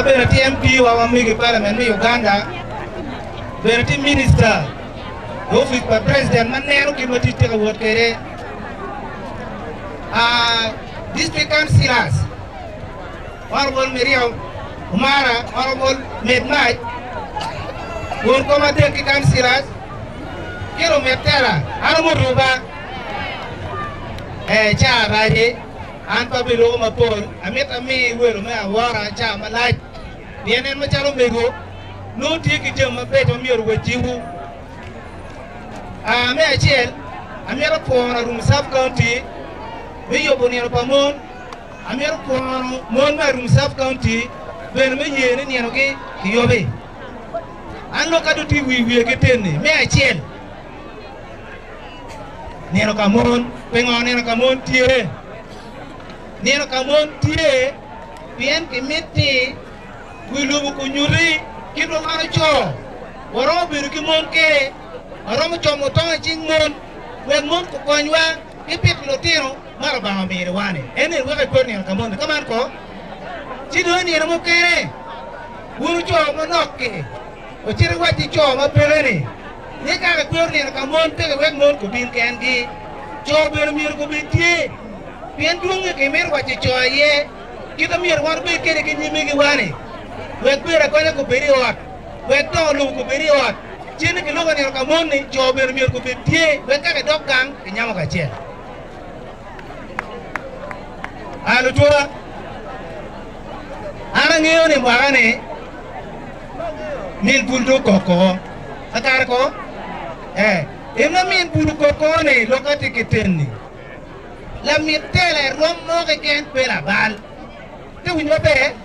Aberati MP wa Migi Parliament in Uganda, Berati Minister, Office by President Manero Kimotiti Award Kere, District Councilors, Honorable Miriam Umara, Honorable Medmai, One Commander Councilors, Kiro Metera, Anamuruba, Cha Raje, and Pabilo Mapol, I met a me will me a war and charm a light. The end Machalo Mego, no ticket to my bed on your with you. May I tell, I'm here for a room South County, we open your Pamon, I'm here for Mon room South County, when we hear in Yanoke, Yobe. And look at the TV we get in, may I tell. Nero Camon, Pengon and Camon Tier. Nero Camon Tier, Bien Committee, we look on Yuri, Kilo Maracho, or Robin Kimon K, or Romachomoton Chingmon, when Mon Coconua, Ipit Lotino, Marabama Mirwani, and then we're putting on Camon, come on, call. Chidoni and Moke, Wucho Monoke, or Chiriwati Chom, a Peleni. They got a girl in a Camon, take a wet moon to be candy. Job and a miracle be tea. Pian doing a camera what you joy, ye. Get a mere one big cake and you make it one. We're queer a corner of very hot. We're don't look very hot. Jenny can look at your Camon, job and a miracle be tea. We're got a dog gang in Yamaka chair. Alutura Anangion in Warane Nil Buldo Coco. Atarco? If no mean Purcocone, look at it. Let me tell a Romo again, Pelabal. Do we know better?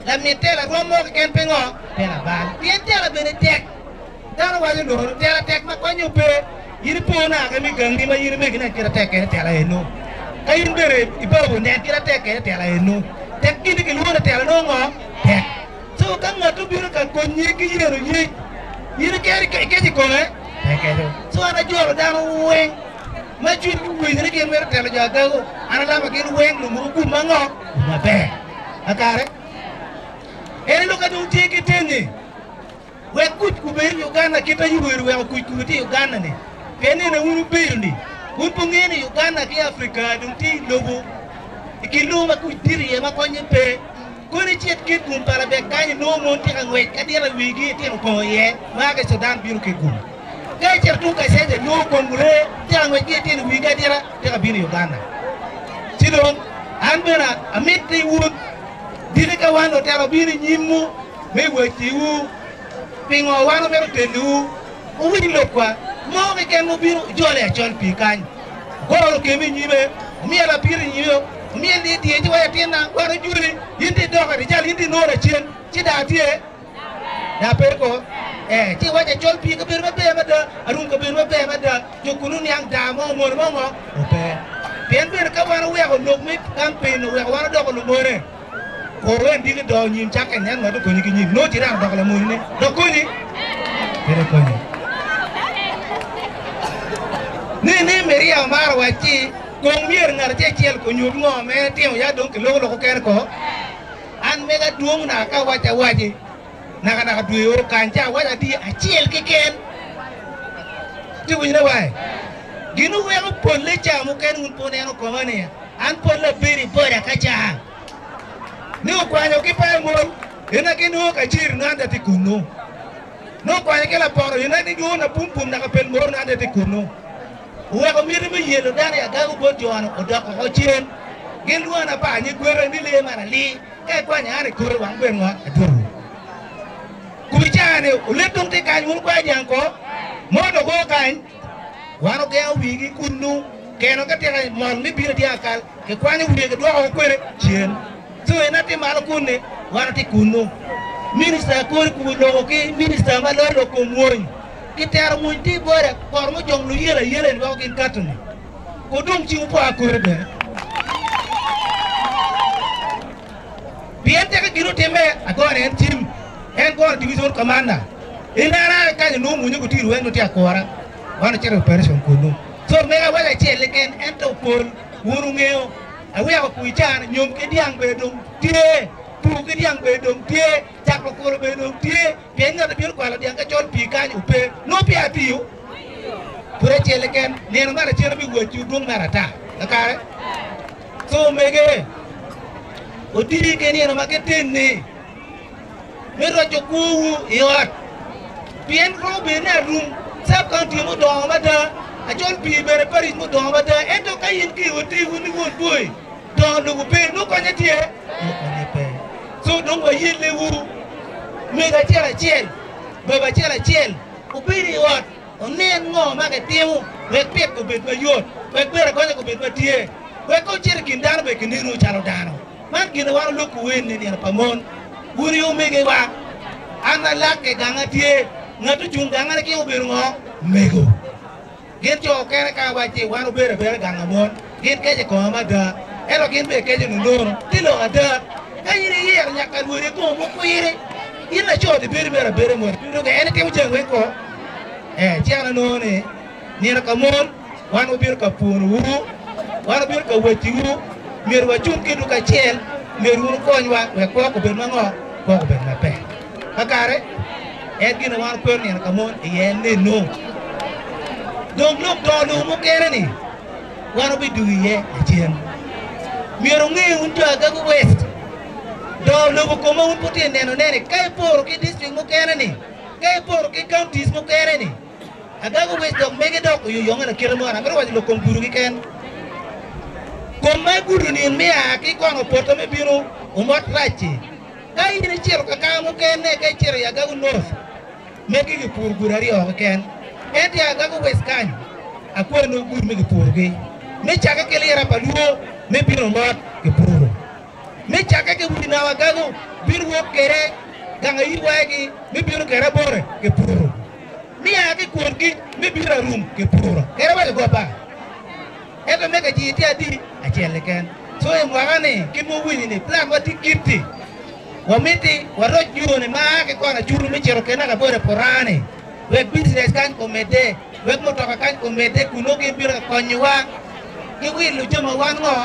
Let me tell a Romo again, Pengo, Pelabal. The tell a Benetech. That was a no, tell a tech, when you pay. You put out a gun, you make an attack and tell I know. I didn't bury it, but net get attack and tell I know. That kid can want to tell no more. So come not to be a good year. You can't get it, so I draw down wing. My children will again tell you, and I'm again wing the Mukumango, my bag. I got it. And look at you take it in. Where could Uganda get a you will could Uganda? Penny and a woman building. Wupungini Uganda, Africa, don't think Lobo. Ikiluma could diri, Maconia pay. Couldn't yet get Parabecani no more and wait. I did a wig it in Koye, Margaret Sudan Buruku. Gaiter took I said no Congre, tell me get in we got there, tell a bin Uganda. Children, Ambera, a midday wood, Didika one or tell a bin in Yimu, may wait you, being one of them to do, who will look what, more we can be jolly at John Pican. Go came in you, me appear in you. Me and the age where I didn't want to do it. You did not know the chin. Chida here. Napeco, see what a jolt pick up in my bed, a room of my bed, you couldn't young damo, more. Okay. Then we'll come away on look me, campaign, we have one double more. Or when dig it down, you chuck and then not going to give no tirang double moon. No good. Very good. Nene Maria Marwachi. Kung mir ngar cecil kunyuk ngo me tiang ya dong kilo lo ker ko an mega duong na ka wacha waji na duyo kancha wacha di acil kiken tu wina wai ginu we ko polle cha mu ken un pone no ko mane an polle beri bora kacha ni ko anyo ki pa mo ina kinu ka chir na anda ti kuno no ko anyo la poro ina ni go na pum pum na ka pel mo na anda ti kuno. We are meeting me here, Dania Gago John, or Dr. Hochin, Gilwana Pani, Guerra, William and Lee, Kakwanya, Kurwan, Benwa, a do. Kubichane, let them take a new quite yanko, more of all kind. One of their wiggy couldn't know, cannot get a mon, maybe a diacal, a quine wig, a dog, chin. So, nothing Malakune, one of the Kuno. Minister Kurku, Minister Malolo Kumwin. Kita mau ti boleh, kalau jong lu yela bawain kartun. Kodong cium po aku reda. Biar tak kira teme, aku ada tim, aku ada division commander. Ini ada kan nu munyu kutiru, nu tiak orang, mana cara operasi kuno. So mereka wajah celekan, entah pun, burungnya, aku yang aku ikan, nyum ke diang bedung, dia pu cái yang be dong tie chak ko be dong tie bien na bir ko la yang ka chol pi ka u pe no pi atiu pure chele ken ne no mara chele bi wo chu dum mara ta ka so mege o diri ke ne no ma ke ten ni me ro cho ku yot bien ro be na rum sab kan ti mo do ma da a chol pi be paris mo do ma da en to ka yin ki o ti wu ni won boy do no pe no ko ne tie no ko ne pe so don wa yin le wu me ga chela chel be ba chela chel o be ri wat o ne ngo ma ke tiu we pet ko be ba yot we be ra ko ko be ba tie we ko chir kin dan be kin no chalo dano man kin wa lu ku wen ni pa mon wuri o me ge wa ana la ke ganga tie ngatu chung ganga ke o be ngo mego gen cho ke ka wa chi wa no be ganga mon gen ke ko ma da elo gen be ke no no ti lo ada ai ni ye nya ka wuri ko mo ko yire ina cho de be mo do ke ene ke mo jeng we ko chiang no ne ni ra ka mon wa no be ka pu ru wa no be ka we ti ru mer wa chung ke du ka chel mer ru ko wa we ko be ma ngo ko be ma pe ka kare gin wa ko ni ra ka mon ye ne no donc lúc đó lu mo kere ni wa no be du ye chien mer ngi un ta ga west do lu ko mo un putin ne no ne kai por ki district mo kere ni kai por ki counties mo kere ni aga go west dog mege dog yo yo ngana kere mo na ngaro wa lo kom guru ki ken kom ma guru ni me a ki ko no poto me biro o mot rachi kai ni chiro ka mo ken ne kai chiro ya ga north mege ki pur gurari o ken eti aga go west kan akwa no guru me ki pur ki me chaka ke le ra paluo me biro mot ki pur me chaka ke wina wa ga go biro kere ganga yi wa ki me biro kere bore ki pur mi a ki kur ki mi bira room ke pura kera ba go ba eto me ka ji ti adi a chele ken so e mwagane ki mo wini ni plan wa ti kirti wa miti wa ro ju ne ma ke ko na churu mi chero kena ka bore porane we business kan ko mede we mo to kan ko mede kuno ki bira ko nywa ki wi lu jama wan ngo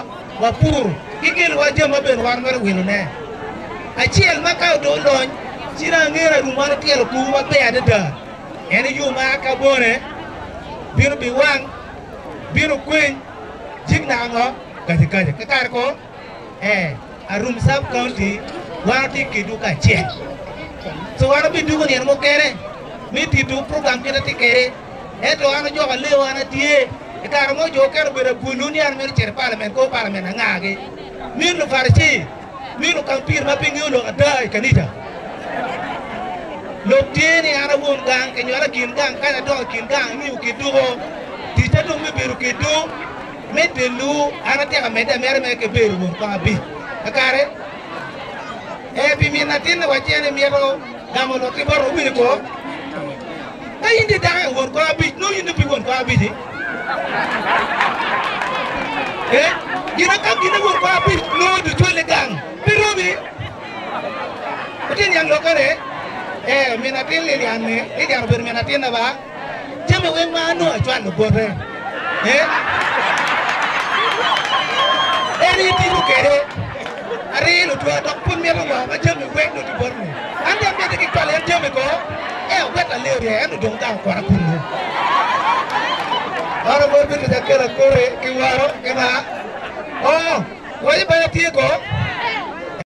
wa pur ki gel wa jama ben wan ngor wilu ne a chel ma ka do lon sira ngera room wa tielo ku wa be ada ene yu ma ka bore biru bi wang biru queen jigna ngo kaje ka kar ko arum sub county warati kidu ka che so wara bi du ne mo kere mi ti du program kita ti kere eto ana jo ka lewa ana tie e kar mo jo kere bere bulu ni an mer cher parliament ko parliament ngage mi lu farchi mi lu kampir ma pingi lo ada kanita lok tieni ana won gang ke nyora kin gang kana do kin gang mi u kidu ti ta do mi beru kidu me de lu ana te me de mere me ke beru won ko abi akare bi mi na tin wa tieni mi ro gamo lo ti boro wi ko ay indi da won ko abi no indi bi won ko abi di gina kam gina won ko abi no du tole gang biru mi tin yang lo kare minatin le liane e jar ber minatin na ba jeme we ma no chwan go re eri ti ku kere ari lo to dok pun me ba ba jeme we no ti bor ni ande me de ki kale jeme ko we ta le re no dong ta ko ra kun no aro bor bi de kera ko re ki waro ke na wo ba ti ko